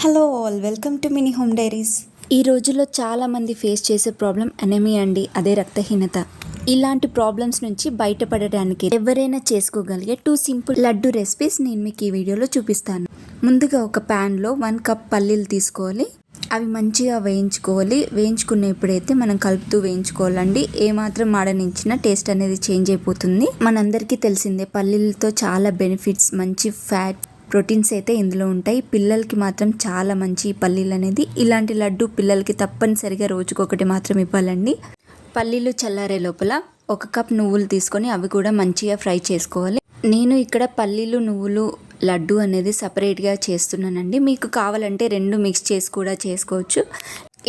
Hello all, welcome to mini home diaries. ఈ రోజుల్లో చాలామంది ఫేస్ చేసే ప్రాబ్లం అనీమియా అండి, అదే రక్తహీనత. ఇలాంటి ప్రాబ్లమ్స్ నుంచి బయటపడడానికి ఎవరైనా చేసుకోగలిగే 2 సింపుల్ లడ్డు రెసిపీస్ నేను మీకు ఈ వీడియోలో చూపిస్తాను. ముందుగా ఒక ప్యాన్లో 1 కప్ పల్లీలు తీసుకోవాలి. అవి మంచిగా వేయించుకోవాలి. వేయించుకునేప్పుడైతే మనం కలుపుతూ వేయించుకోవాలండి. ఏమాత్రం మాడనించినా టేస్ట్ అనేది చేంజ్ అయిపోతుంది. మనందరికీ తెలిసిందే పల్లీలతో చాలా బెనిఫిట్స్, మంచి ఫ్యాట్, ప్రోటీన్స్ అయితే ఇందులో ఉంటాయి. పిల్లలకి మాత్రం చాలా మంచి పల్లీలు అనేది. ఇలాంటి లడ్డు పిల్లలకి తప్పనిసరిగా రోజుకొకటి మాత్రం ఇవ్వాలండి. పల్లీలు చల్లారే లోపల 1 కప్ నువ్వులు తీసుకొని అవి కూడా మంచిగా ఫ్రై చేసుకోవాలి. నేను ఇక్కడ పల్లీలు నువ్వులు లడ్డు అనేది సపరేట్గా చేస్తున్నానండి. మీకు కావాలంటే 2 మిక్స్ చేసి కూడా చేసుకోవచ్చు.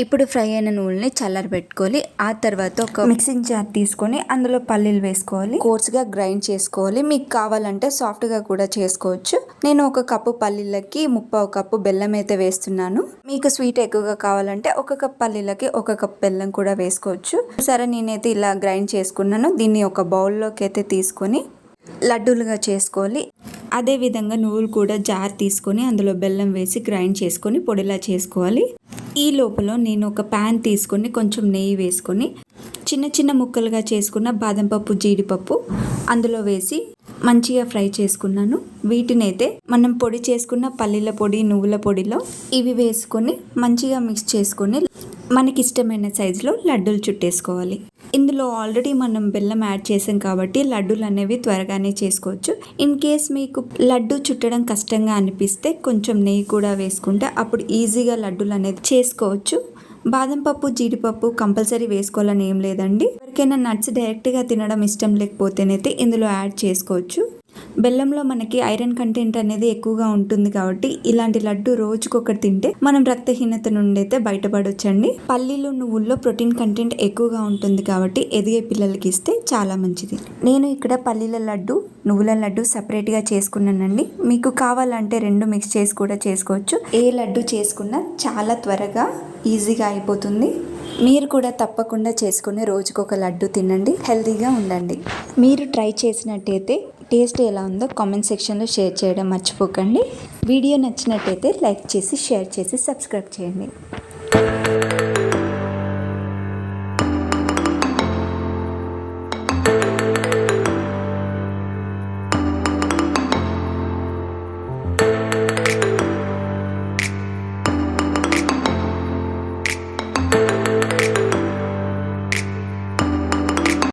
ఇప్పుడు ఫ్రై అయిన నువ్వుల్ని చల్లారి పెట్టుకోవాలి. ఆ తర్వాత ఒక మిక్సింగ్ జార్ తీసుకొని అందులో పల్లీలు వేసుకోవాలి. కోర్స్గా గ్రైండ్ చేసుకోవాలి. మీకు కావాలంటే సాఫ్ట్గా కూడా చేసుకోవచ్చు. నేను 1 కప్పు పల్లీలకి 3/4 కప్పు బెల్లం అయితే వేస్తున్నాను. మీకు స్వీట్ ఎక్కువగా కావాలంటే 1 కప్ పల్లీలకి 1 కప్ బెల్లం కూడా వేసుకోవచ్చు. సరే, నేనైతే ఇలా గ్రైండ్ చేసుకున్నాను. దీన్ని ఒక బౌల్లోకి అయితే తీసుకొని లడ్డూలుగా చేసుకోవాలి. అదేవిధంగా నువ్వులు కూడా జార్ తీసుకొని అందులో బెల్లం వేసి గ్రైండ్ చేసుకొని పొడిలా చేసుకోవాలి. ఈ లోపల నేను ఒక ప్యాన్ తీసుకొని కొంచెం నెయ్యి వేసుకొని చిన్న చిన్న ముక్కలుగా చేసుకున్న బాదం పప్పు, జీడిపప్పు అందులో వేసి మంచిగా ఫ్రై చేసుకున్నాను. వీటినైతే మనం పొడి చేసుకున్న పల్లీల పొడి, నువ్వుల పొడిలో ఇవి వేసుకొని మంచిగా మిక్స్ చేసుకొని మనకి ఇష్టమైన సైజులో లడ్డూలు చుట్టేసుకోవాలి. ఇందులో ఆల్రెడీ మనం బెల్లం యాడ్ చేసాం కాబట్టి లడ్డూలు అనేవి త్వరగానే చేసుకోవచ్చు. ఇన్ కేస్ మీకు లడ్డు చుట్టడం కష్టంగా అనిపిస్తే కొంచెం నెయ్యి కూడా వేసుకుంటే అప్పుడు ఈజీగా లడ్డూలు అనేది చేసుకోవచ్చు. బాదం పప్పు, జీడిపప్పు కంపల్సరీ వేసుకోవాలని ఏం లేదండి. ఎవరికైనా నట్స్ డైరెక్ట్గా తినడం ఇష్టం లేకపోతేనైతే ఇందులో యాడ్ చేసుకోవచ్చు. బెల్లంలో మనకి ఐరన్ కంటెంట్ అనేది ఎక్కువగా ఉంటుంది కాబట్టి ఇలాంటి లడ్డు రోజుకొకటి తింటే మనం రక్తహీనత నుండి అయితే బయటపడొచ్చండి. పల్లీలు, నువ్వుల్లో ప్రోటీన్ కంటెంట్ ఎక్కువగా ఉంటుంది కాబట్టి ఎదిగే పిల్లలకి ఇస్తే చాలా మంచిది. నేను ఇక్కడ పల్లీల లడ్డు, నువ్వుల లడ్డు సపరేట్గా చేసుకున్నానండి. మీకు కావాలంటే 2 మిక్స్ చేసి కూడా చేసుకోవచ్చు. ఏ లడ్డు చేసుకున్నా చాలా త్వరగా ఈజీగా అయిపోతుంది. మీరు కూడా తప్పకుండా చేసుకుని రోజుకొక లడ్డు తినండి, హెల్తీగా ఉండండి. మీరు ట్రై చేసినట్టయితే టేస్ట్ ఎలా ఉందో కామెంట్ సెక్షన్లో షేర్ చేయడం మర్చిపోకండి. వీడియో నచ్చినట్టయితే లైక్ చేసి, షేర్ చేసి, సబ్స్క్రైబ్ చేయండి.